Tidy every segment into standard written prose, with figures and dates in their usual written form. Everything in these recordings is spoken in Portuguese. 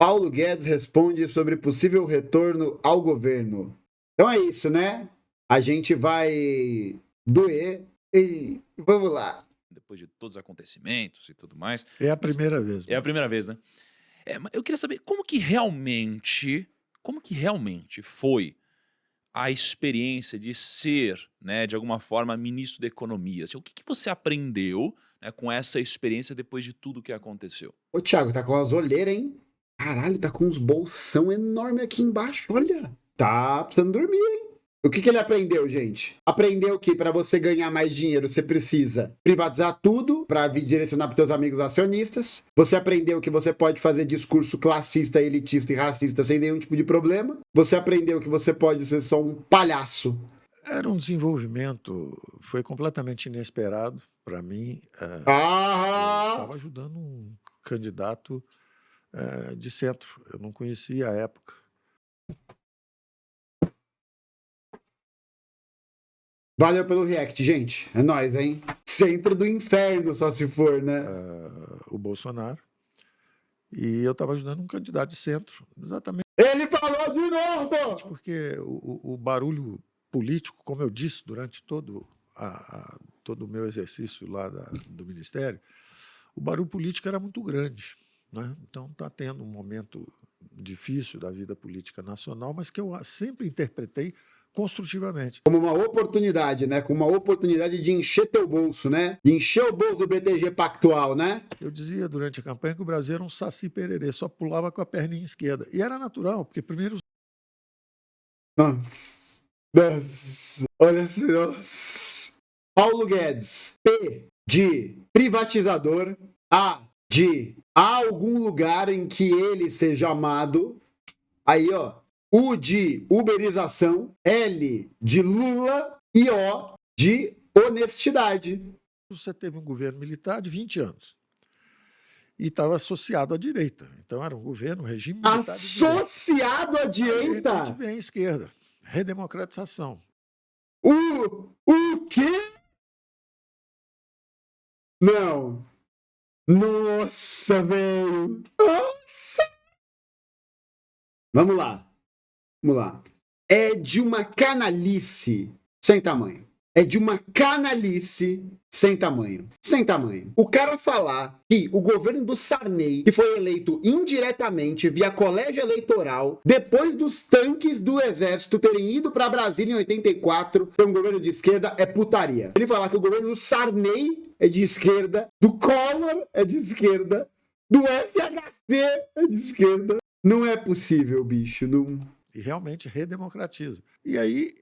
Paulo Guedes responde sobre possível retorno ao governo. Então é isso, né? A gente vai doer e vamos lá. Depois de todos os acontecimentos e tudo mais. É a primeira vez. É a primeira vez, né? Mas eu queria saber como que realmente foi a experiência de ser, né, de alguma forma, ministro da Economia. Assim, o que você aprendeu, né, com essa experiência depois de tudo que aconteceu? Ô, Thiago, tá com as olheiras, hein? Caralho, tá com uns bolsão enorme aqui embaixo, olha. Tá precisando dormir, hein? O que ele aprendeu, gente? Aprendeu que para você ganhar mais dinheiro, você precisa privatizar tudo para direcionar para seus amigos acionistas. Você aprendeu que você pode fazer discurso classista, elitista e racista sem nenhum tipo de problema. Você aprendeu que você pode ser só um palhaço. Era um desenvolvimento, foi completamente inesperado para mim. Eu estava ajudando um candidato de centro. Eu não conhecia a época. Valeu pelo react, gente. É nóis, hein? Centro do inferno, só se for, né? O Bolsonaro. E eu estava ajudando um candidato de centro, exatamente. Ele falou de novo! Porque o barulho político, como eu disse durante todo o meu exercício lá do Ministério, o barulho político era muito grande, né? Então está tendo um momento difícil da vida política nacional, mas que eu sempre interpretei construtivamente. Como uma oportunidade, né? Como uma oportunidade de encher teu bolso, né? De encher o bolso do BTG Pactual, né? Eu dizia durante a campanha que o Brasil era um saci pererê, só pulava com a perninha esquerda. E era natural, porque primeiro... Nossa. Olha só. Nossa. Paulo Guedes. P de privatizador. A de algum lugar em que ele seja amado. Aí, ó. U de uberização, L de Lula e O de honestidade. Você teve um governo militar de 20 anos e estava associado à direita. Então era um governo, um regime militar associado à direita? De repente vem a esquerda. Redemocratização. O quê? Não. Nossa, velho. Nossa. Vamos lá. É de uma canalice sem tamanho. É de uma canalice sem tamanho. Sem tamanho. O cara falar que o governo do Sarney, que foi eleito indiretamente via colégio eleitoral, depois dos tanques do exército terem ido para Brasília em 84, foi um governo de esquerda, é putaria. Ele falar que o governo do Sarney é de esquerda, do Collor é de esquerda, do FHC é de esquerda. Não é possível, bicho. Não... E realmente redemocratiza. E aí...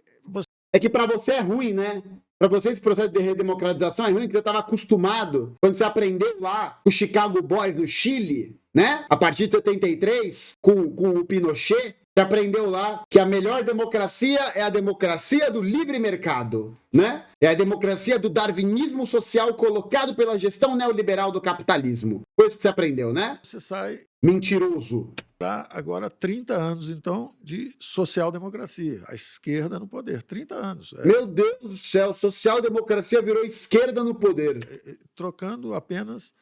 É que para você é ruim, né? Para você esse processo de redemocratização é ruim, que você estava acostumado, quando você aprendeu lá o Chicago Boys no Chile, né? A partir de 73, com o Pinochet, você aprendeu lá que a melhor democracia é a democracia do livre mercado, né? É a democracia do darwinismo social colocado pela gestão neoliberal do capitalismo. Foi isso que você aprendeu, né? Você sai... Mentiroso. Para agora 30 anos, então, de social-democracia. A esquerda no poder. 30 anos. Meu Deus do céu, social-democracia virou esquerda no poder. Trocando apenas...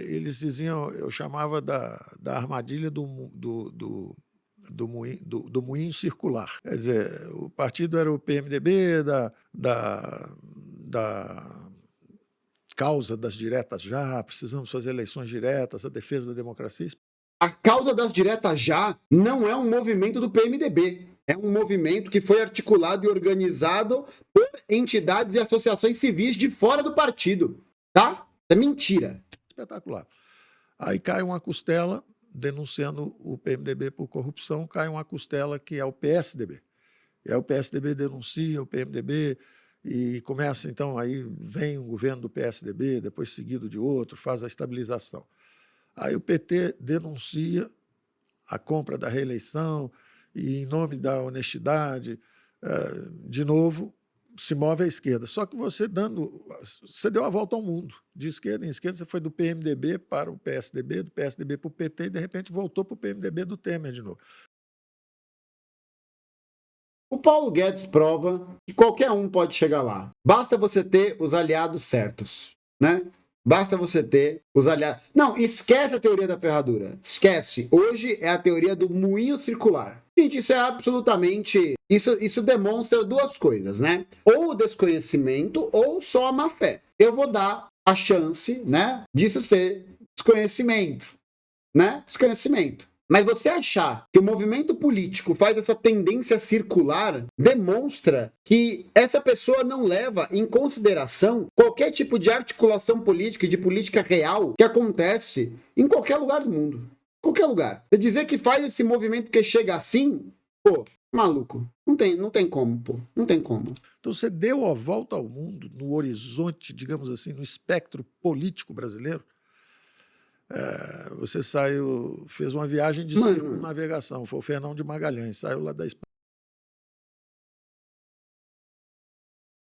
eles diziam, eu chamava da armadilha do moinho circular. Quer dizer, o partido era o PMDB, da causa das diretas já, precisamos fazer eleições diretas, a defesa da democracia. A causa das diretas já não é um movimento do PMDB. É um movimento que foi articulado e organizado por entidades e associações civis de fora do partido. Tá? É mentira. Espetacular. Aí cai uma costela denunciando o PMDB por corrupção, cai uma costela que é o PSDB. E aí o PSDB denuncia o PMDB e começa, então, aí vem um governo do PSDB, depois seguido de outro, faz a estabilização. Aí o PT denuncia a compra da reeleição e, em nome da honestidade, de novo, se move à esquerda. Só que você deu a volta ao mundo. De esquerda em esquerda, você foi do PMDB para o PSDB, do PSDB para o PT e, de repente, voltou para o PMDB do Temer de novo. O Paulo Guedes prova que qualquer um pode chegar lá. Basta você ter os aliados certos, né? Basta você ter os aliados. Não, esquece a teoria da ferradura. Esquece. Hoje é a teoria do moinho circular. Gente, isso é absolutamente. Isso demonstra duas coisas, né? Ou o desconhecimento, ou só a má fé. Eu vou dar a chance, né, disso ser desconhecimento, né? Desconhecimento. Mas você achar que o movimento político faz essa tendência circular demonstra que essa pessoa não leva em consideração qualquer tipo de articulação política e de política real que acontece em qualquer lugar do mundo. Qualquer lugar. Você dizer que faz esse movimento que chega assim, pô, maluco. Não tem como, pô. Não tem como. Então você deu a volta ao mundo no horizonte, digamos assim, no espectro político brasileiro. Você saiu, fez uma viagem de circunnavegação, foi o Fernão de Magalhães, saiu lá da Espanha.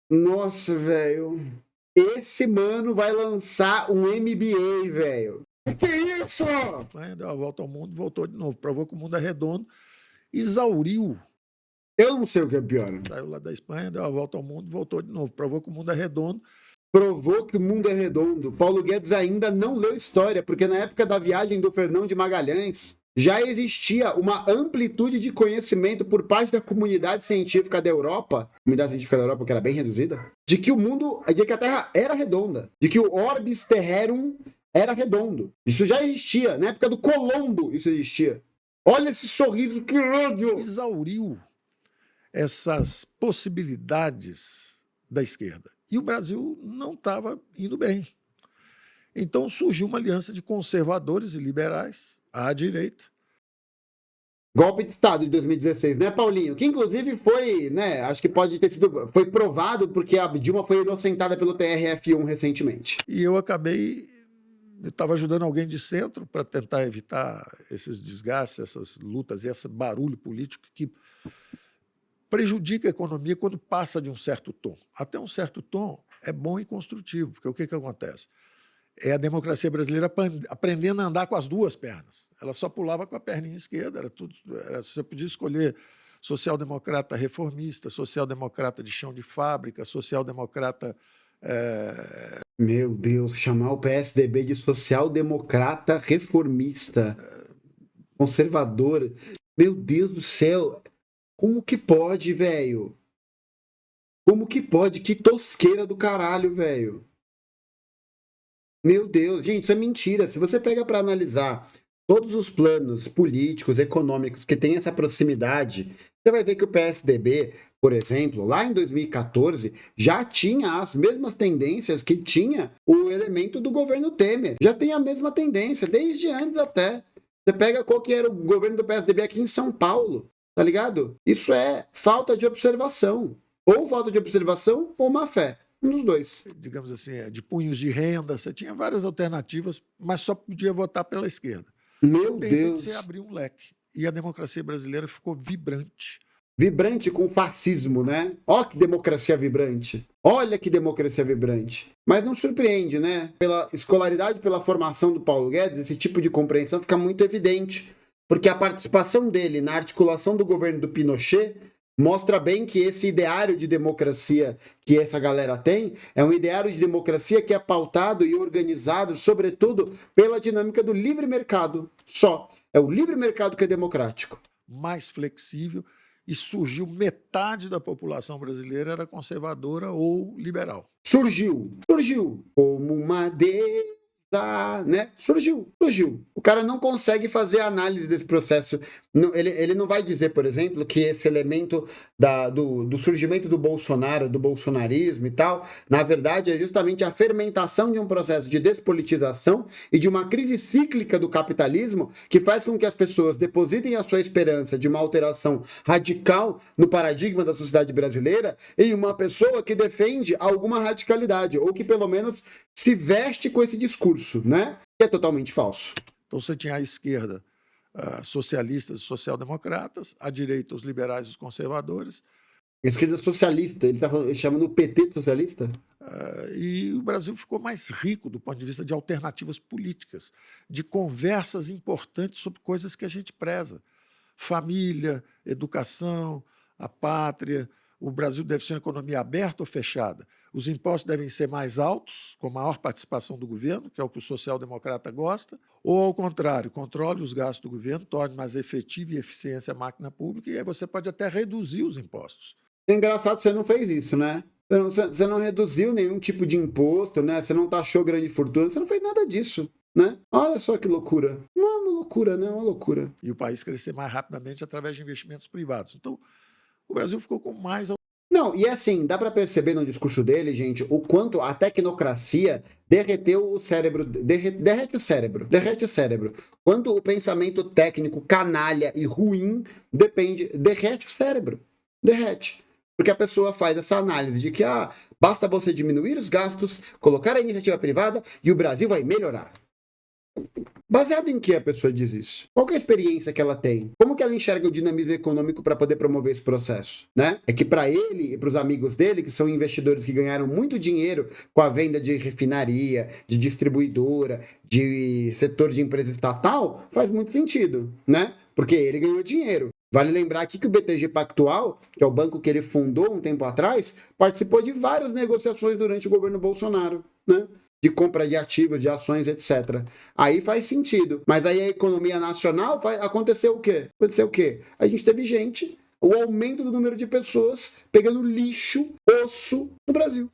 Nossa, velho. Esse mano vai lançar um MBA, velho. Que isso? Deu a volta ao mundo, voltou de novo, provou que o mundo é redondo, exauriu. Eu não sei o que é pior. Saiu lá da Espanha, deu a volta ao mundo, voltou de novo, provou que o mundo é redondo. Provou que o mundo é redondo. Paulo Guedes ainda não leu história, porque na época da viagem do Fernão de Magalhães já existia uma amplitude de conhecimento por parte da comunidade científica da Europa, comunidade científica da Europa que era bem reduzida, de que o mundo, de que a Terra era redonda, de que o orbis terrarum era redondo. Isso já existia, na época do Colombo isso existia. Olha esse sorriso, que ódio! Exauriu essas possibilidades da esquerda. E o Brasil não estava indo bem. Então surgiu uma aliança de conservadores e liberais à direita. Golpe de Estado de 2016, né, Paulinho? Que inclusive foi, né, acho que pode ter sido, foi provado porque a Dilma foi inocentada pelo TRF1 recentemente. E eu estava ajudando alguém de centro para tentar evitar esses desgastes, essas lutas e esse barulho político que prejudica a economia quando passa de um certo tom. Até um certo tom é bom e construtivo, porque o que acontece? É a democracia brasileira aprendendo a andar com as duas pernas. Ela só pulava com a perninha esquerda, você podia escolher social-democrata reformista, social-democrata de chão de fábrica, social-democrata... Meu Deus, chamar o PSDB de social-democrata reformista, conservador. Meu Deus do céu, como que pode, velho? Como que pode? Que tosqueira do caralho, velho. Meu Deus, gente, isso é mentira. Se você pega para analisar todos os planos políticos, econômicos que têm essa proximidade, você vai ver que o PSDB, por exemplo, lá em 2014, já tinha as mesmas tendências que tinha o elemento do governo Temer. Já tem a mesma tendência, desde antes até. Você pega qual que era o governo do PSDB aqui em São Paulo, tá ligado? Isso é falta de observação. Ou falta de observação ou má fé. Um dos dois. Digamos assim, de punhos de renda, você tinha várias alternativas, mas só podia votar pela esquerda. Meu De Deus. repente, você abriu um leque. E a democracia brasileira ficou vibrante. Vibrante com fascismo, né? Ó que democracia vibrante. Olha que democracia vibrante. Mas não surpreende, né? Pela escolaridade, pela formação do Paulo Guedes, esse tipo de compreensão fica muito evidente. Porque a participação dele na articulação do governo do Pinochet mostra bem que esse ideário de democracia que essa galera tem é um ideário de democracia que é pautado e organizado, sobretudo, pela dinâmica do livre mercado. Só. É o livre mercado que é democrático. Mais flexível, e surgiu metade da população brasileira era conservadora ou liberal. Surgiu como uma deusa, né? Surgiu. O cara não consegue fazer a análise desse processo. Ele não vai dizer, por exemplo, que esse elemento do surgimento do Bolsonaro, do bolsonarismo e tal, na verdade é justamente a fermentação de um processo de despolitização e de uma crise cíclica do capitalismo que faz com que as pessoas depositem a sua esperança de uma alteração radical no paradigma da sociedade brasileira em uma pessoa que defende alguma radicalidade, ou que pelo menos se veste com esse discurso, né? Que é totalmente falso. Então você tinha à esquerda socialistas e social-democratas, à direita os liberais e os conservadores. A esquerda socialista, ele está chamando o PT de socialista? E o Brasil ficou mais rico do ponto de vista de alternativas políticas, de conversas importantes sobre coisas que a gente preza. Família, educação, a pátria, O Brasil deve ser uma economia aberta ou fechada? Os impostos devem ser mais altos, com maior participação do governo, que é o que o social-democrata gosta, ou, ao contrário, controle os gastos do governo, torne mais efetiva e eficiente a máquina pública, e aí você pode até reduzir os impostos. É engraçado, você não fez isso, né? Você não reduziu nenhum tipo de imposto, né? Você não taxou grande fortuna, você não fez nada disso, né? Olha só que loucura. Não é uma loucura, né? É uma loucura. E o país crescer mais rapidamente através de investimentos privados. Então, o Brasil ficou com mais... Não, e assim, dá para perceber no discurso dele, gente, o quanto a tecnocracia derreteu o cérebro, derrete o cérebro. Quanto o pensamento técnico canalha e ruim derrete o cérebro. Derrete. Porque a pessoa faz essa análise de que basta você diminuir os gastos, colocar a iniciativa privada e o Brasil vai melhorar. Baseado em que a pessoa diz isso? Qual que é a experiência que ela tem? Como que ela enxerga o dinamismo econômico para poder promover esse processo? Né? É que para ele e para os amigos dele, que são investidores que ganharam muito dinheiro com a venda de refinaria, de distribuidora, de setor de empresa estatal, faz muito sentido, né? Porque ele ganhou dinheiro. Vale lembrar aqui que o BTG Pactual, que é o banco que ele fundou um tempo atrás, participou de várias negociações durante o governo Bolsonaro, né? De compra de ativos, de ações, etc. Aí faz sentido. Mas aí a economia nacional aconteceu o quê? A gente teve o aumento do número de pessoas pegando lixo, osso no Brasil.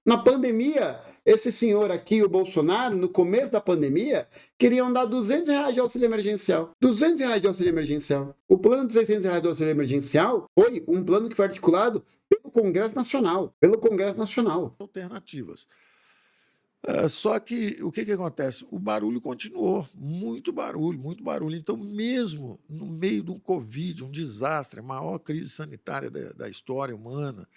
Na pandemia, esse senhor aqui, o Bolsonaro, no começo da pandemia, queriam dar R$200 de auxílio emergencial. R$200 de auxílio emergencial. O plano de R$600 do auxílio emergencial foi um plano que foi articulado pelo Congresso Nacional. Alternativas. Só que o que acontece? O barulho continuou, muito barulho. Então, mesmo no meio de um Covid, um desastre, a maior crise sanitária da história humana,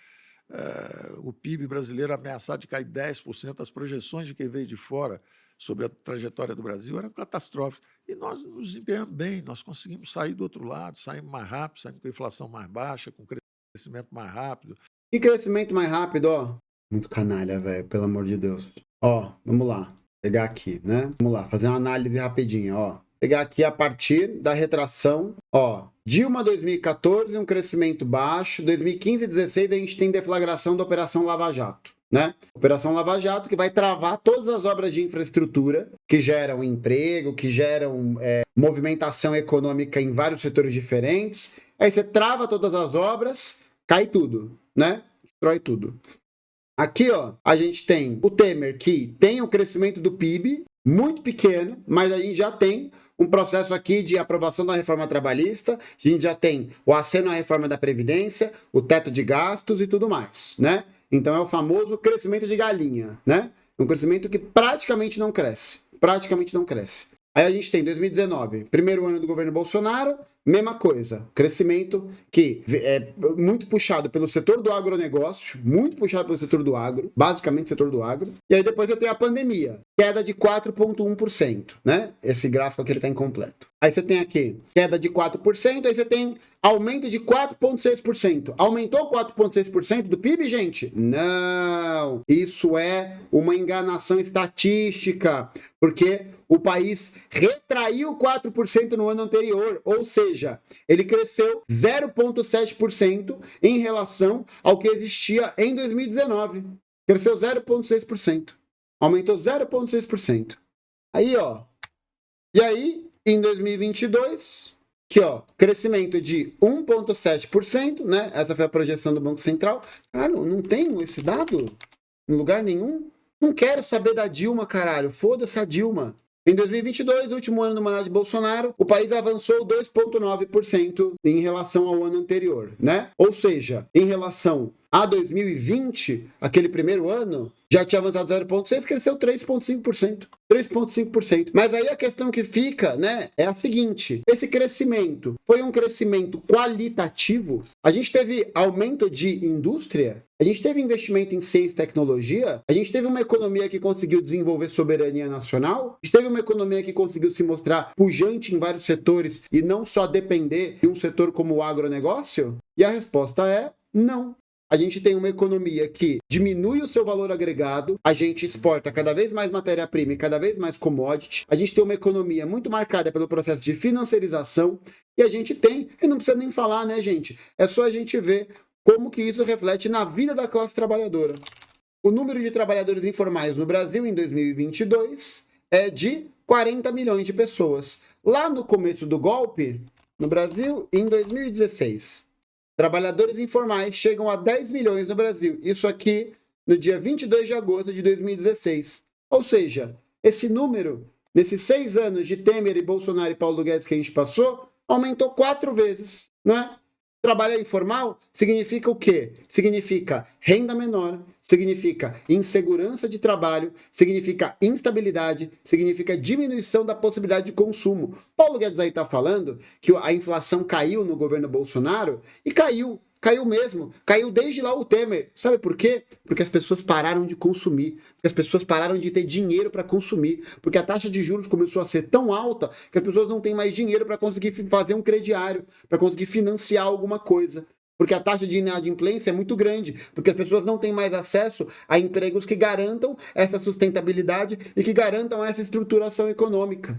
o PIB brasileiro ameaçado de cair 10%, as projeções de quem veio de fora sobre a trajetória do Brasil eram catastróficas. E nós nos desempenhamos bem, nós conseguimos sair do outro lado, saímos mais rápido, saímos com a inflação mais baixa, com crescimento mais rápido. E crescimento mais rápido, ó. Muito canalha, velho, pelo amor de Deus. Ó, vamos lá, pegar aqui, né? Vamos lá, fazer uma análise rapidinha, ó. Pegar aqui a partir da retração, ó. Dilma 2014, um crescimento baixo. 2015 e 2016 a gente tem deflagração da Operação Lava Jato, né? Operação Lava Jato que vai travar todas as obras de infraestrutura que geram emprego, que geram movimentação econômica em vários setores diferentes. Aí você trava todas as obras, cai tudo, né? Destrói tudo. Aqui, ó, a gente tem o Temer, que tem um crescimento do PIB muito pequeno, mas a gente já tem um processo aqui de aprovação da reforma trabalhista, a gente já tem o aceno à reforma da Previdência, o teto de gastos e tudo mais, né? Então é o famoso crescimento de galinha, né? Um crescimento que praticamente não cresce. Aí a gente tem 2019, primeiro ano do governo Bolsonaro, mesma coisa, crescimento que é muito puxado pelo setor do agronegócio, basicamente setor do agro. E aí depois eu tenho a pandemia, queda de 4,1%, né? Esse gráfico aqui ele está incompleto. Aí você tem aqui queda de 4%, aí você tem aumento de 4,6%. Aumentou 4,6% do PIB, gente? Não! Isso é uma enganação estatística, porque o país retraiu 4% no ano anterior, ou seja, ele cresceu 0,7% em relação ao que existia em 2019. Cresceu 0,6%. Aumentou 0,6%. Aí, ó. E aí, em 2022, aqui, ó, crescimento de 1,7%, né? Essa foi a projeção do Banco Central. Caralho, não tem esse dado em lugar nenhum? Não quero saber da Dilma, caralho. Foda-se a Dilma. Em 2022, último ano do mandato de Bolsonaro, o país avançou 2,9% em relação ao ano anterior, né? Ou seja, em relação a 2020, aquele primeiro ano, já tinha avançado 0,6%, cresceu 3,5%. 3,5%. Mas aí a questão que fica, né, é a seguinte: esse crescimento foi um crescimento qualitativo? A gente teve aumento de indústria? A gente teve investimento em ciência e tecnologia? A gente teve uma economia que conseguiu desenvolver soberania nacional? A gente teve uma economia que conseguiu se mostrar pujante em vários setores e não só depender de um setor como o agronegócio? E a resposta é não. A gente tem uma economia que diminui o seu valor agregado, a gente exporta cada vez mais matéria-prima e cada vez mais commodity, a gente tem uma economia muito marcada pelo processo de financiarização, e a gente tem, e não precisa nem falar, né, gente? É só a gente ver como que isso reflete na vida da classe trabalhadora. O número de trabalhadores informais no Brasil em 2022 é de 40 milhões de pessoas. Lá no começo do golpe, no Brasil, em 2016, trabalhadores informais chegam a 10 milhões no Brasil. Isso aqui no dia 22 de agosto de 2016. Ou seja, esse número, nesses 6 anos de Temer e Bolsonaro e Paulo Guedes que a gente passou, aumentou 4 vezes, não é? Trabalho informal significa o quê? Significa renda menor, significa insegurança de trabalho, significa instabilidade, significa diminuição da possibilidade de consumo. Paulo Guedes aí está falando que a inflação caiu no governo Bolsonaro e caiu mesmo, caiu desde lá o Temer. Sabe por quê? Porque as pessoas pararam de consumir, porque as pessoas pararam de ter dinheiro para consumir, porque a taxa de juros começou a ser tão alta que as pessoas não têm mais dinheiro para conseguir fazer um crediário, para conseguir financiar alguma coisa. Porque a taxa de inadimplência é muito grande, porque as pessoas não têm mais acesso a empregos que garantam essa sustentabilidade e que garantam essa estruturação econômica.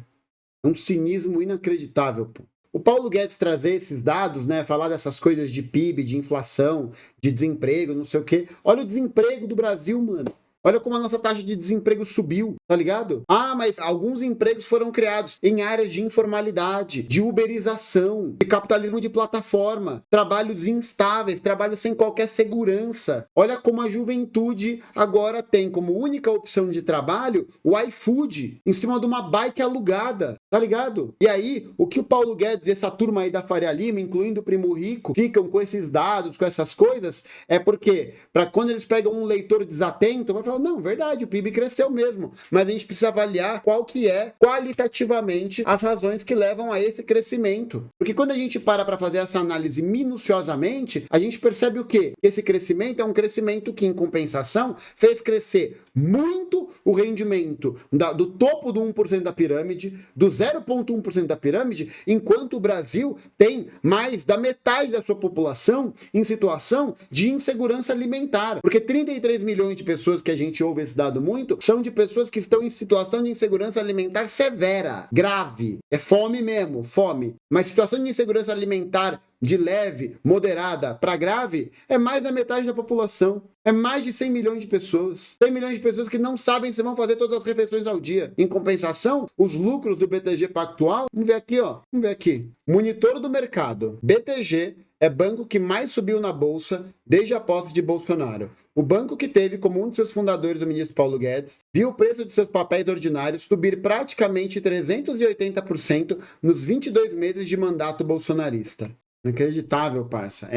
É um cinismo inacreditável, pô. O Paulo Guedes trazer esses dados, né, falar dessas coisas de PIB, de inflação, de desemprego, não sei o quê. Olha o desemprego do Brasil, mano. Olha como a nossa taxa de desemprego subiu, tá ligado? Ah, mas alguns empregos foram criados em áreas de informalidade, de uberização, de capitalismo de plataforma, trabalhos instáveis, trabalhos sem qualquer segurança. Olha como a juventude agora tem como única opção de trabalho o iFood, em cima de uma bike alugada, tá ligado? E aí, o que o Paulo Guedes e essa turma aí da Faria Lima, incluindo o Primo Rico, ficam com esses dados, com essas coisas, é porque, para quando eles pegam um leitor desatento, vai falar, não, verdade, o PIB cresceu mesmo, mas a gente precisa avaliar qual que é, qualitativamente, as razões que levam a esse crescimento. Porque quando a gente para fazer essa análise minuciosamente, a gente percebe o quê? Esse crescimento é um crescimento que, em compensação, fez crescer muito o rendimento do topo do 1% da pirâmide, do 0,1% da pirâmide, enquanto o Brasil tem mais da metade da sua população em situação de insegurança alimentar. Porque 33 milhões de pessoas que a gente ouve esse dado muito, são de pessoas que estão em situação de insegurança alimentar severa, grave. É fome mesmo, fome. Mas situação de insegurança alimentar de leve, moderada para grave, é mais da metade da população. É mais de 100 milhões de pessoas. 100 milhões de pessoas que não sabem se vão fazer todas as refeições ao dia. Em compensação, os lucros do BTG Pactual, vamos ver aqui, ó. Vamos ver aqui. Monitor do mercado. BTG é banco que mais subiu na bolsa desde a posse de Bolsonaro. O banco que teve como um de seus fundadores o ministro Paulo Guedes, viu o preço de seus papéis ordinários subir praticamente 380% nos 22 meses de mandato bolsonarista. Inacreditável, parça.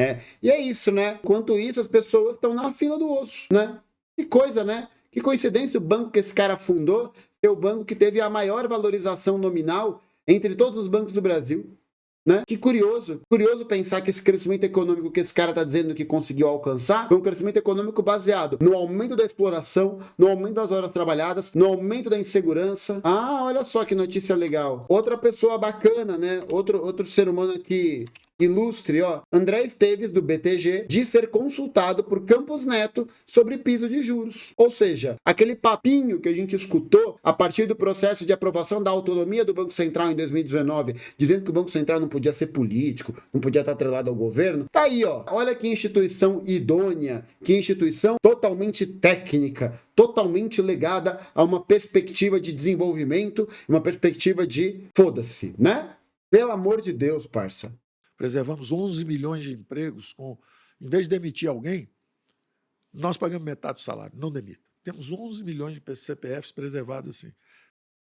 E é isso, né? Enquanto isso, as pessoas estão na fila do osso, né? Que coisa, né? Que coincidência o banco que esse cara fundou ser o banco que teve a maior valorização nominal entre todos os bancos do Brasil. Né? Que curioso pensar que esse crescimento econômico que esse cara está dizendo que conseguiu alcançar foi um crescimento econômico baseado no aumento da exploração, no aumento das horas trabalhadas, no aumento da insegurança. Ah, olha só que notícia legal. Outra pessoa bacana, né? Outro ser humano aqui ilustre, ó. André Esteves, do BTG, diz ser consultado por Campos Neto sobre piso de juros. Ou seja, aquele papinho que a gente escutou a partir do processo de aprovação da autonomia do Banco Central em 2019, dizendo que o Banco Central não podia ser político, não podia estar atrelado ao governo. Tá aí, ó. Olha que instituição idônea, que instituição totalmente técnica, totalmente ligada a uma perspectiva de desenvolvimento, uma perspectiva de foda-se, né? Pelo amor de Deus, parça. Preservamos 11 milhões de empregos. Em vez de demitir alguém, nós pagamos metade do salário, não demita. Temos 11 milhões de CPFs preservados assim.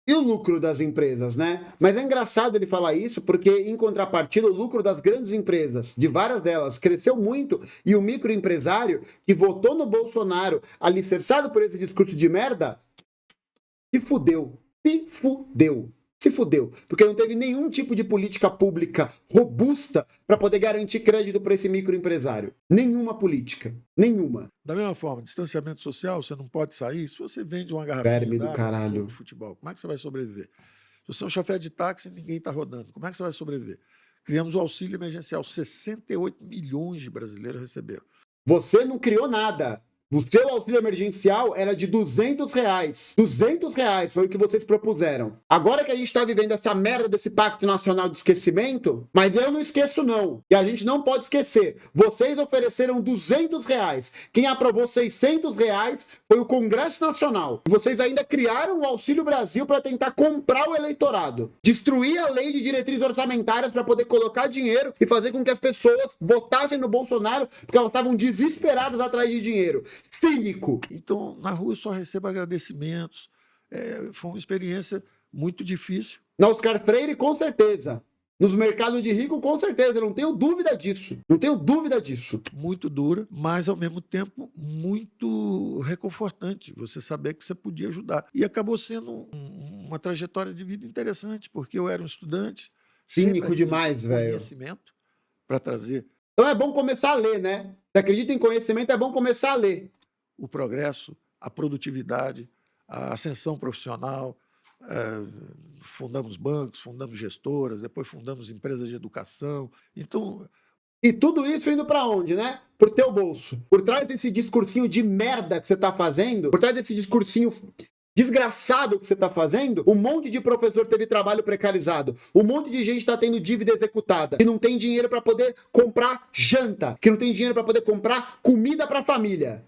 E o lucro das empresas, né? Mas é engraçado ele falar isso porque, em contrapartida, o lucro das grandes empresas, de várias delas, cresceu muito e o microempresário que votou no Bolsonaro, alicerçado por esse discurso de merda, se fudeu. Se fudeu, porque não teve nenhum tipo de política pública robusta para poder garantir crédito para esse microempresário. Nenhuma política. Nenhuma. Da mesma forma, distanciamento social, você não pode sair. Se você vende uma garrafinha do caralho de futebol, como é que você vai sobreviver? Se você é um chofer de táxi e ninguém está rodando, como é que você vai sobreviver? Criamos o auxílio emergencial. 68 milhões de brasileiros receberam. Você não criou nada. O seu auxílio emergencial era de R$ 200. R$ 200 foi o que vocês propuseram. Agora que a gente está vivendo essa merda desse Pacto Nacional de Esquecimento, mas eu não esqueço não. E a gente não pode esquecer. Vocês ofereceram R$ 200. Quem aprovou R$ 600 foi o Congresso Nacional. E vocês ainda criaram o Auxílio Brasil para tentar comprar o eleitorado. Destruir a lei de diretrizes orçamentárias para poder colocar dinheiro e fazer com que as pessoas votassem no Bolsonaro porque elas estavam desesperadas atrás de dinheiro. Cínico. Então, na rua eu só recebo agradecimentos. Foi uma experiência muito difícil. Na Oscar Freire, com certeza. Nos mercados de rico, com certeza. Não tenho dúvida disso. Não tenho dúvida disso. Muito dura, mas ao mesmo tempo muito reconfortante. Você saber que você podia ajudar. E acabou sendo uma trajetória de vida interessante, porque eu era um estudante. Cínico demais, velho. Conhecimento para trazer. Então é bom começar a ler, né? Se acredita em conhecimento, é bom começar a ler. O progresso, a produtividade, a ascensão profissional. Fundamos bancos, fundamos gestoras, depois fundamos empresas de educação. Então, e tudo isso indo pra onde, né? Pro teu bolso. Por trás desse discursinho de merda que você tá fazendo, por trás desse discursinho desgraçado que você tá fazendo, um monte de professor teve trabalho precarizado, um monte de gente tá tendo dívida executada, que não tem dinheiro pra poder comprar janta, que não tem dinheiro pra poder comprar comida pra família.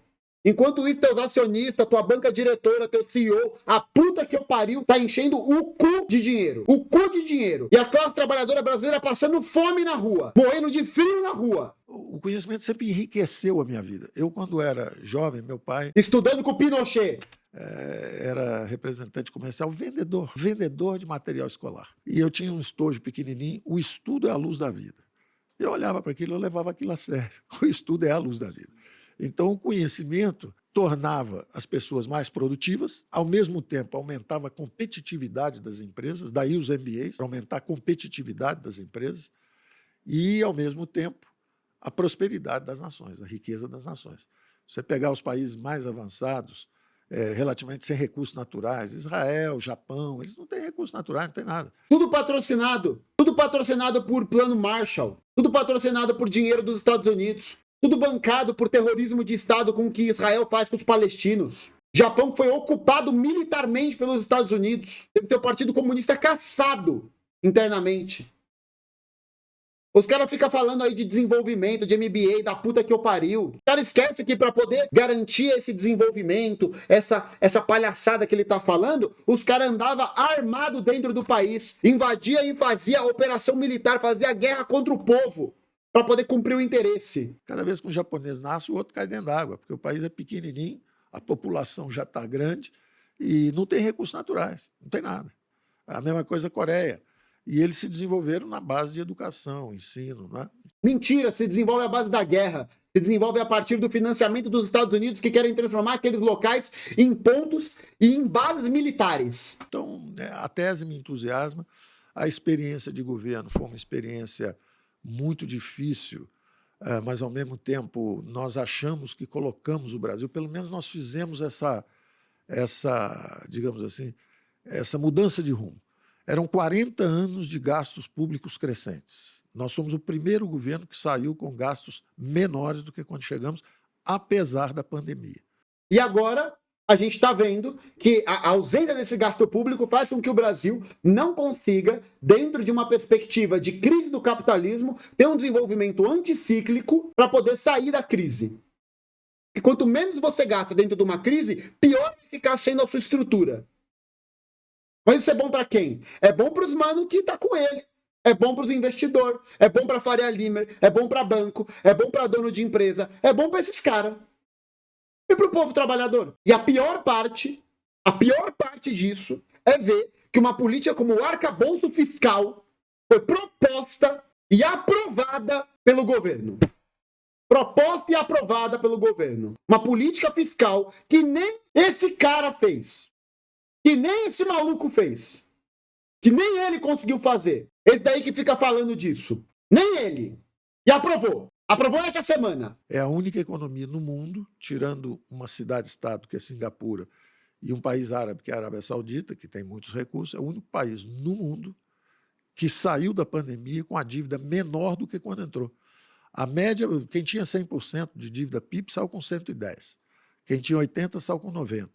Enquanto isso, teus acionistas, tua banca diretora, teu CEO, a puta que eu pariu, tá enchendo o cu de dinheiro. O cu de dinheiro. E a classe trabalhadora brasileira passando fome na rua, morrendo de frio na rua. O conhecimento sempre enriqueceu a minha vida. Eu, quando era jovem, meu pai... Estudando com o Pinochet. Era representante comercial, vendedor de material escolar. E eu tinha um estojo pequenininho, o estudo é a luz da vida. Eu olhava para aquilo, eu levava aquilo a sério. O estudo é a luz da vida. Então, o conhecimento tornava as pessoas mais produtivas, ao mesmo tempo aumentava a competitividade das empresas, daí os MBAs, para aumentar a competitividade das empresas, e, ao mesmo tempo, a prosperidade das nações, a riqueza das nações. Você pegar os países mais avançados, relativamente sem recursos naturais, Israel, Japão, eles não têm recursos naturais, não tem nada. Tudo patrocinado por Plano Marshall, tudo patrocinado por dinheiro dos Estados Unidos. Tudo bancado por terrorismo de Estado com o que Israel faz com os palestinos. Japão que foi ocupado militarmente pelos Estados Unidos. Teve seu Partido Comunista caçado internamente. Os caras ficam falando aí de desenvolvimento, de MBA, da puta que eu pariu. O cara esquece que para poder garantir esse desenvolvimento, essa palhaçada que ele tá falando, os caras andavam armados dentro do país. Invadia e fazia operação militar, fazia guerra contra o povo. Para poder cumprir o interesse. Cada vez que um japonês nasce, o outro cai dentro d'água, porque o país é pequenininho, a população já está grande e não tem recursos naturais, não tem nada. A mesma coisa a Coreia. E eles se desenvolveram na base de educação, ensino. Né? Mentira, se desenvolve à base da guerra. Se desenvolve a partir do financiamento dos Estados Unidos que querem transformar aqueles locais em pontos e em bases militares. Então, a tese me entusiasma. A experiência de governo foi uma experiência muito difícil, mas, ao mesmo tempo, nós achamos que colocamos o Brasil, pelo menos nós fizemos essa digamos assim, essa mudança de rumo. Eram 40 anos de gastos públicos crescentes. Nós somos o primeiro governo que saiu com gastos menores do que quando chegamos, apesar da pandemia. E agora a gente está vendo que a ausência desse gasto público faz com que o Brasil não consiga, dentro de uma perspectiva de crise do capitalismo, ter um desenvolvimento anticíclico para poder sair da crise. E quanto menos você gasta dentro de uma crise, pior vai ficar sendo a sua estrutura. Mas isso é bom para quem? É bom para os manos que tá com ele. É bom para os investidores. É bom para Faria Limer. É bom para banco. É bom para dono de empresa. É bom para esses caras. E para o povo trabalhador. E a pior parte disso é ver que uma política como o arcabouço fiscal foi proposta e aprovada pelo governo. Proposta e aprovada pelo governo. Uma política fiscal que nem esse cara fez. Que nem esse maluco fez. Que nem ele conseguiu fazer. Esse daí que fica falando disso. Nem ele. E aprovou. Aprovou essa semana. É a única economia no mundo, tirando uma cidade-estado, que é Singapura, e um país árabe, que é a Arábia Saudita, que tem muitos recursos, é o único país no mundo que saiu da pandemia com a dívida menor do que quando entrou. A média, quem tinha 100% de dívida PIB saiu com 110%. Quem tinha 80 saiu com 90.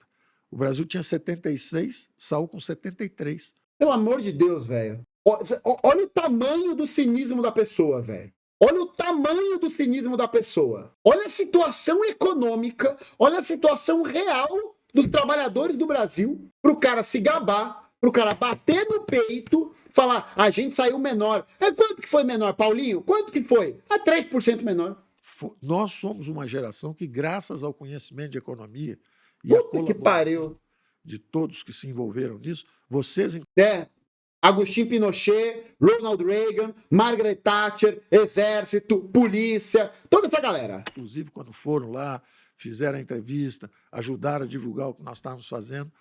O Brasil tinha 76, saiu com 73. Pelo amor de Deus, velho. Olha o tamanho do cinismo da pessoa, velho. Olha o tamanho do cinismo da pessoa. Olha a situação econômica, olha a situação real dos trabalhadores do Brasil pro cara se gabar, pro cara bater no peito, falar, a gente saiu menor. Quanto que foi menor, Paulinho? Quanto que foi? 3% menor. Nós somos uma geração que, graças ao conhecimento de economia e à Puta que pariu. colaboração de todos que se envolveram nisso, vocês... Agostinho Pinochet, Ronald Reagan, Margaret Thatcher, Exército, Polícia, toda essa galera. Inclusive, quando foram lá, fizeram a entrevista, ajudaram a divulgar o que nós estávamos fazendo,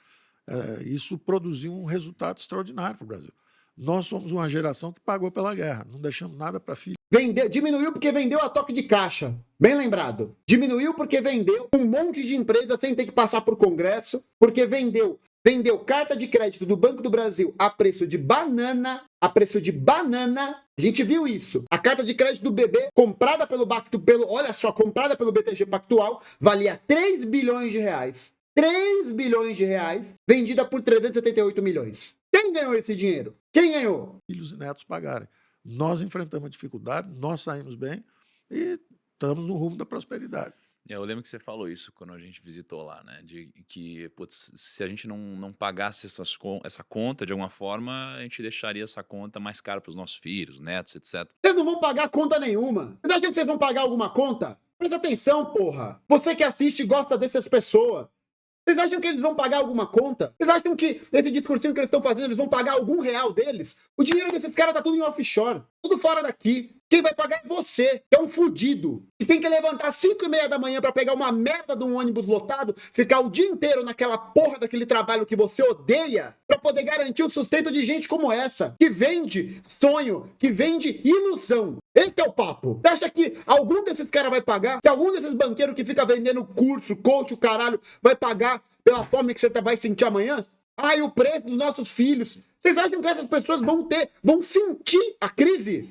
isso produziu um resultado extraordinário para o Brasil. Nós somos uma geração que pagou pela guerra, não deixamos nada para filho. Diminuiu porque vendeu a toque de caixa, bem lembrado. Diminuiu porque vendeu um monte de empresa sem ter que passar por Congresso, porque vendeu carta de crédito do Banco do Brasil a preço de banana, a gente viu isso. A carta de crédito do BB, comprada comprada pelo BTG Pactual, valia 3 bilhões de reais. 3 bilhões de reais, vendida por 378 milhões. Quem ganhou esse dinheiro? Quem ganhou? Filhos e netos pagarem. Nós enfrentamos a dificuldade, nós saímos bem e estamos no rumo da prosperidade. Eu lembro que você falou isso quando a gente visitou lá, né? De que, putz, se a gente não pagasse essa conta de alguma forma, a gente deixaria essa conta mais cara para os nossos filhos, netos, etc. Vocês não vão pagar conta nenhuma. Vocês acham que vocês vão pagar alguma conta? Presta atenção, porra. Você que assiste e gosta dessas pessoas. Vocês acham que eles vão pagar alguma conta? Vocês acham que esse discursinho que eles estão fazendo, eles vão pagar algum real deles? O dinheiro desses caras tá tudo em offshore. Tudo fora daqui. Quem vai pagar é você, que é um fudido. Que tem que levantar às 5h30 da manhã pra pegar uma merda de um ônibus lotado, ficar o dia inteiro naquela porra daquele trabalho que você odeia, pra poder garantir o sustento de gente como essa, que vende sonho, que vende ilusão. Esse é o papo. Você acha que algum desses caras vai pagar? Que algum desses banqueiros que fica vendendo curso, coach, o caralho, vai pagar pela fome que você vai sentir amanhã? E o preço dos nossos filhos. Vocês acham que essas pessoas vão sentir a crise?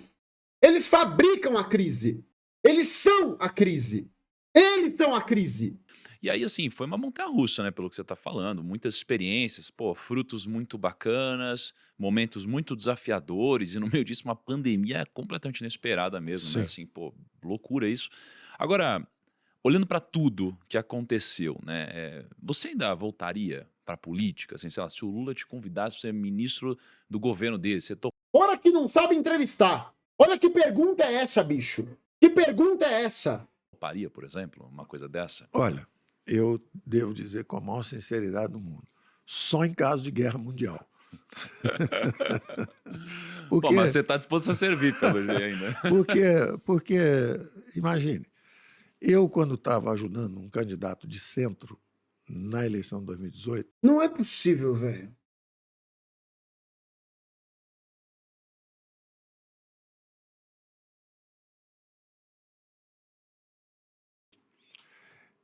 Eles fabricam a crise. Eles são a crise. Eles são a crise. E aí, assim, foi uma montanha-russa, né, pelo que você está falando. Muitas experiências, frutos muito bacanas, momentos muito desafiadores, e no meio disso uma pandemia completamente inesperada mesmo, né? Assim, loucura isso. Agora, olhando para tudo que aconteceu, né, você ainda voltaria para a política? Assim, sei lá, se o Lula te convidasse para ser ministro do governo dele, você Ora que não sabe entrevistar. Olha que pergunta é essa, bicho? Que pergunta é essa? toparia, por exemplo, uma coisa dessa? Olha, eu devo dizer com a maior sinceridade do mundo, só em caso de guerra mundial. Pô, mas você está disposto a servir, pelo jeito ainda. Porque, imagine, eu quando estava ajudando um candidato de centro na eleição de 2018... Não é possível, velho.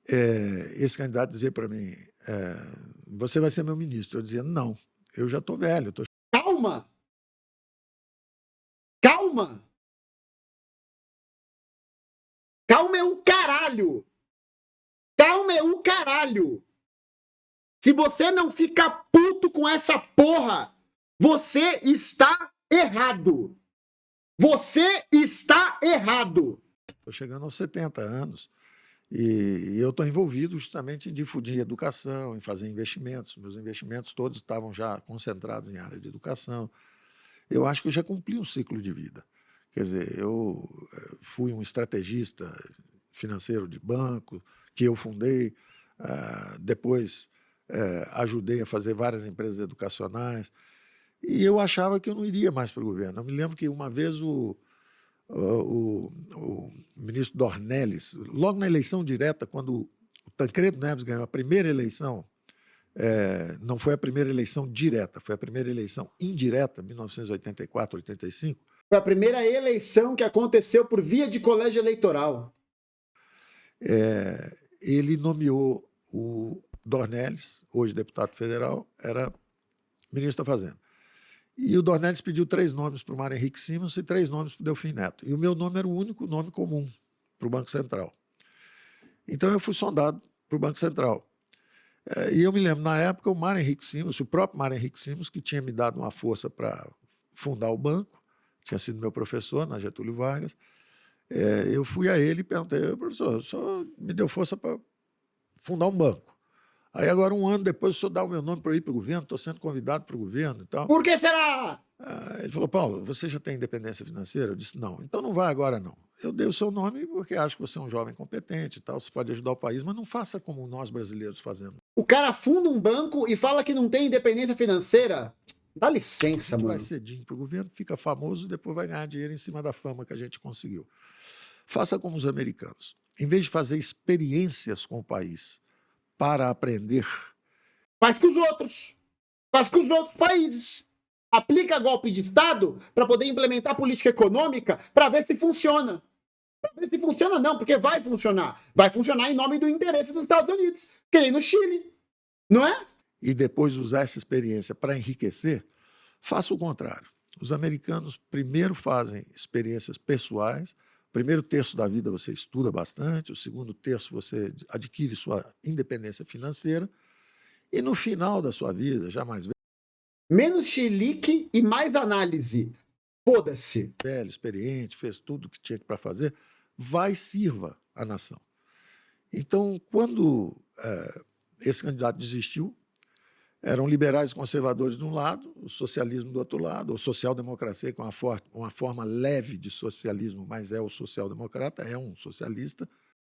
esse candidato dizia para mim, você vai ser meu ministro. Eu dizia, não, eu já estou velho. Calma! Calma! Calma é o caralho! Calma é o caralho! Se você não ficar puto com essa porra, você está errado! Você está errado! Estou chegando aos 70 anos. E eu estou envolvido justamente em difundir educação, em fazer investimentos. Meus investimentos todos estavam já concentrados em área de educação. Eu acho que eu já cumpri um ciclo de vida. Quer dizer, eu fui um estrategista financeiro de banco, que eu fundei, depois ajudei a fazer várias empresas educacionais, e eu achava que eu não iria mais para o governo. Eu me lembro que uma vez o ministro Dornelles, logo na eleição direta, quando o Tancredo Neves ganhou a primeira eleição, não foi a primeira eleição direta, foi a primeira eleição indireta, 1984, 85. Foi a primeira eleição que aconteceu por via de colégio eleitoral. Ele nomeou o Dornelles, hoje deputado federal, era ministro da Fazenda. E o Dornelles pediu 3 nomes para o Mário Henrique Simons e 3 nomes para o Delfim Neto. E o meu nome era o único nome comum para o Banco Central. Então eu fui sondado para o Banco Central. E eu me lembro, na época, o Mário Henrique Simons, o próprio Mário Henrique Simons, que tinha me dado uma força para fundar o banco, tinha sido meu professor na Getúlio Vargas, eu fui a ele e perguntei: professor, o senhor me deu força para fundar um banco. Aí agora, um ano depois, o senhor dá o meu nome para ir para o governo, estou sendo convidado para o governo e tal. Por que será? Ele falou: Paulo, você já tem independência financeira? Eu disse: não, então não vai agora não. Eu dei o seu nome porque acho que você é um jovem competente e tal, você pode ajudar o país, mas não faça como nós brasileiros fazemos. O cara funda um banco e fala que não tem independência financeira? Dá licença, A gente mano. vai cedinho para o governo, fica famoso e depois vai ganhar dinheiro em cima da fama que a gente conseguiu. Faça como os americanos. Em vez de fazer experiências com o país para aprender, Faz com os outros. Faz com os outros países. Aplica golpe de Estado para poder implementar política econômica para ver se funciona. Para ver se funciona não, porque vai funcionar. Vai funcionar em nome do interesse dos Estados Unidos, que nem no Chile. Não é? e depois usar essa experiência para enriquecer, faça o contrário. Os americanos primeiro fazem experiências pessoais, o primeiro terço da vida você estuda bastante, o segundo terço você adquire sua independência financeira, e no final da sua vida, já mais Menos chilique e mais análise. Foda-se. velho, experiente, fez tudo o que tinha para fazer, vai e sirva a nação. Então, quando esse candidato desistiu, eram liberais e conservadores de um lado, o socialismo do outro lado, ou social-democracia com uma forma leve de socialismo, mas é o social-democrata, é um socialista.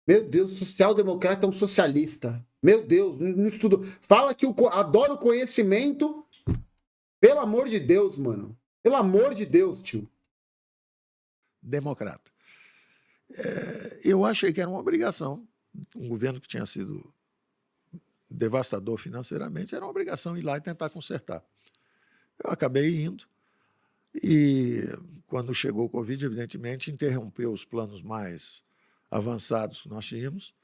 Meu Deus, social-democrata é um socialista. Meu Deus, não estudo. Fala que adora o conhecimento. Pelo amor de Deus, mano. Pelo amor de Deus, tio. Democrata. Eu achei que era uma obrigação. Um governo que tinha sido devastador financeiramente, era uma obrigação ir lá e tentar consertar. Eu acabei indo e, quando chegou o Covid, evidentemente, interrompeu os planos mais avançados que nós tínhamos,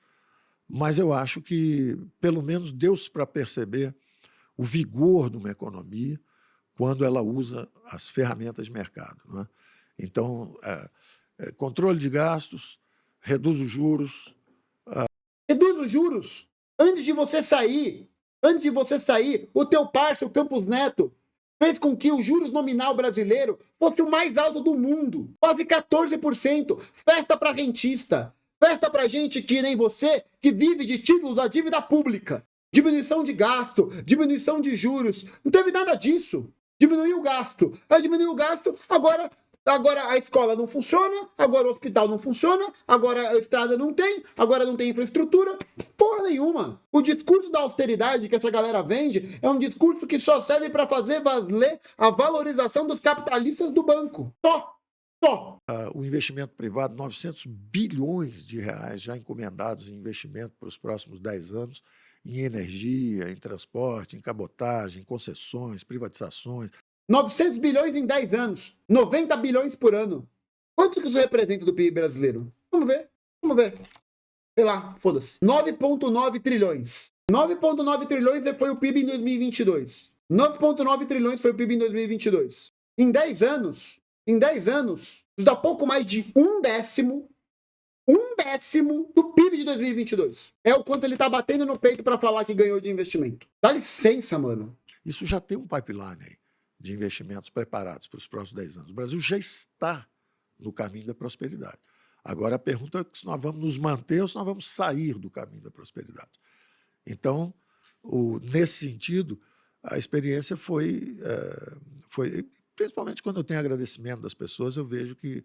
mas eu acho que, pelo menos, deu-se para perceber o vigor de uma economia quando ela usa as ferramentas de mercado, não é? Então, controle de gastos, reduz os juros. Reduz os juros. Antes de você sair, o teu parceiro, o Campos Neto, fez com que o juros nominal brasileiro fosse o mais alto do mundo. Quase 14%. Festa para rentista. Festa para gente que nem você, que vive de títulos da dívida pública. Diminuição de gasto, diminuição de juros. Não teve nada disso. Diminuiu o gasto. Aí diminuiu o gasto, agora a escola não funciona, agora o hospital não funciona, agora a estrada não tem, agora não tem infraestrutura. Porra nenhuma. O discurso da austeridade que essa galera vende é um discurso que só serve para fazer valer a valorização dos capitalistas do banco. Só. O investimento privado, 900 bilhões de reais já encomendados em investimento para os próximos 10 anos, em energia, em transporte, em cabotagem, em concessões, privatizações. 900 bilhões em 10 anos. 90 bilhões por ano. Quanto que isso representa do PIB brasileiro? Vamos ver. Sei lá, foda-se. 9,9 trilhões. 9,9 trilhões foi o PIB em 2022. 9,9 trilhões foi o PIB em 2022. Em 10 anos, isso dá pouco mais de um décimo do PIB de 2022. É o quanto ele tá batendo no peito para falar que ganhou de investimento. Dá licença, mano. Isso já tem um pipeline aí de investimentos preparados para os próximos 10 anos. O Brasil já está no caminho da prosperidade. Agora a pergunta é se nós vamos nos manter ou se nós vamos sair do caminho da prosperidade. Então, nesse sentido, a experiência foi, principalmente quando eu tenho agradecimento das pessoas, eu vejo que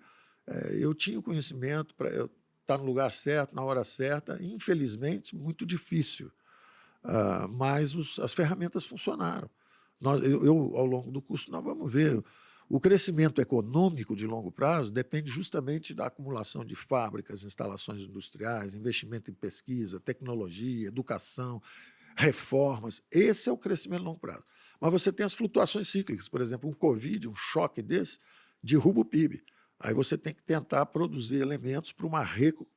eu tinha o conhecimento para eu estar no lugar certo, na hora certa, infelizmente, muito difícil, mas as ferramentas funcionaram. Ao longo do curso, nós vamos ver. O crescimento econômico de longo prazo depende justamente da acumulação de fábricas, instalações industriais, investimento em pesquisa, tecnologia, educação, reformas. Esse é o crescimento de longo prazo. Mas você tem as flutuações cíclicas. Por exemplo, um Covid, um choque desse, derruba o PIB. Aí você tem que tentar produzir elementos para uma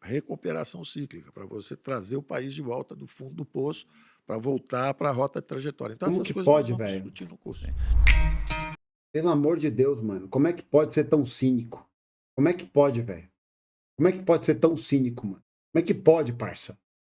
recuperação cíclica, para você trazer o país de volta do fundo do poço, para voltar para a rota de trajetória. Então, Como essas que coisas pode, nós vamos velho? discutir no curso. Pelo amor de Deus, mano. Como é que pode ser tão cínico? Como é que pode, velho? Como é que pode ser tão cínico, mano? Como é que pode, parça?